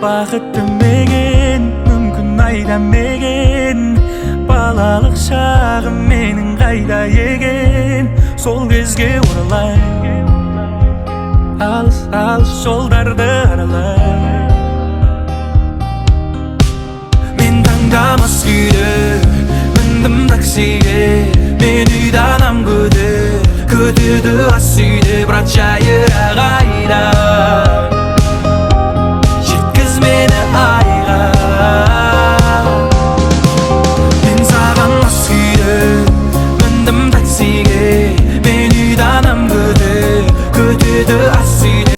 бақытты меген, мүмкін айдамеген. Балалық шағым менің қайда екен, сол кезге оралай, алыс алыс жолдарды аралай. Мен таңдамас күйде міндім таксиге, мен үйді анам күтеді ас үйде, бірақ жайырақ айда.